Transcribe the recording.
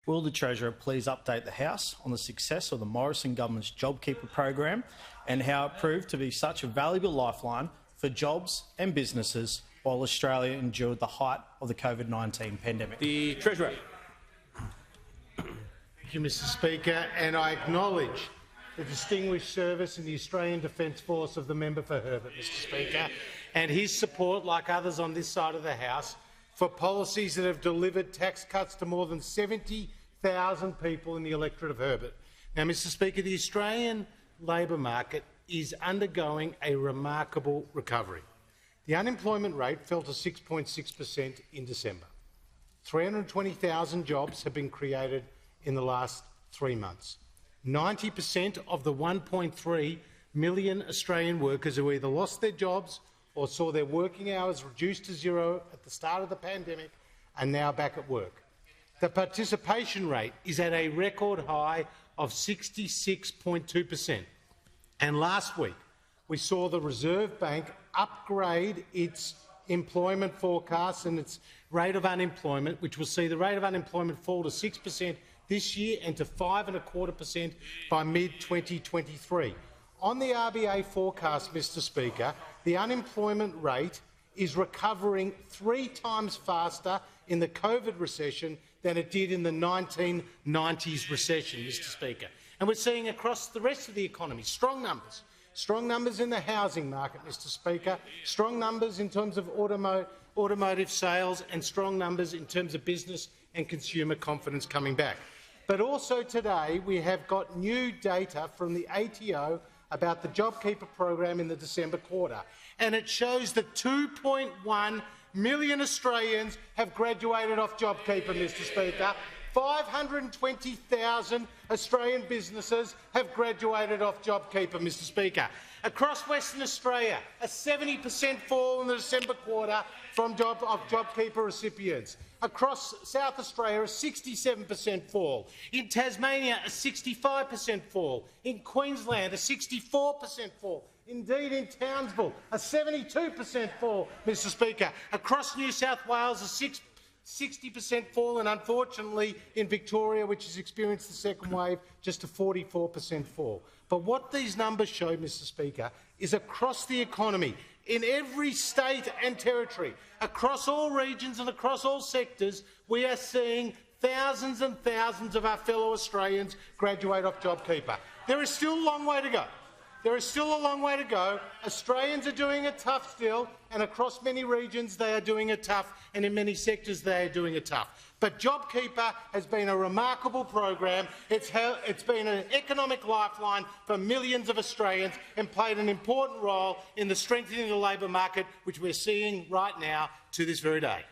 Will the Treasurer please update the House on the success of the Morrison government's JobKeeper program and how it proved to be such a valuable lifeline for jobs and businesses while Australia endured the height of the COVID-19 pandemic? The Treasurer. Thank you, Mr Speaker, and I acknowledge the distinguished service in the Australian Defence Force of the member for Herbert, Mr Speaker, and his support, like others on this side of the House, for policies that have delivered tax cuts to more than 70,000 people in the electorate of Herbert. Now, Mr Speaker, the Australian labour market is undergoing a remarkable recovery. The unemployment rate fell to 6.6% in December. 320,000 jobs have been created in the last 3 months. 90% of the 1.3 million Australian workers who either lost their jobs or saw their working hours reduced to zero at the start of the pandemic are now back at work. The participation rate is at a record high of 66.2%. And last week, we saw the Reserve Bank upgrade its employment forecast and its rate of unemployment, which will see the rate of unemployment fall to 6% this year and to 5.25% by mid-2023. On the RBA forecast, Mr Speaker, the unemployment rate is recovering 3 times faster in the COVID recession than it did in the 1990s recession, Mr Speaker. And we're seeing across the rest of the economy strong numbers. Strong numbers in the housing market, Mr Speaker, strong numbers in terms of automotive sales and strong numbers in terms of business and consumer confidence coming back. But also today we have got new data from the ATO about the JobKeeper program in the December quarter, and it shows that 2.1 million Australians have graduated off JobKeeper, Mr Speaker. 520,000 Australian businesses have graduated off JobKeeper, Mr Speaker. Across Western Australia, a 70% fall in the December quarter of JobKeeper recipients. Across South Australia, a 67% fall. In Tasmania, a 65% fall. In Queensland, a 64% fall. Indeed, in Townsville, a 72% fall, Mr Speaker. Across New South Wales, a 60% fall, and unfortunately in Victoria, which has experienced the second wave, just a 44% fall. But what these numbers show, Mr Speaker, is across the economy, in every state and territory, across all regions and across all sectors, we are seeing thousands and thousands of our fellow Australians graduate off JobKeeper. There is still a long way to go. There is still a long way to go. Australians are doing it tough still, and across many regions they are doing it tough, and in many sectors they are doing it tough. But JobKeeper has been a remarkable program. It's been an economic lifeline for millions of Australians and played an important role in the strengthening of the labour market, which we're seeing right now to this very day.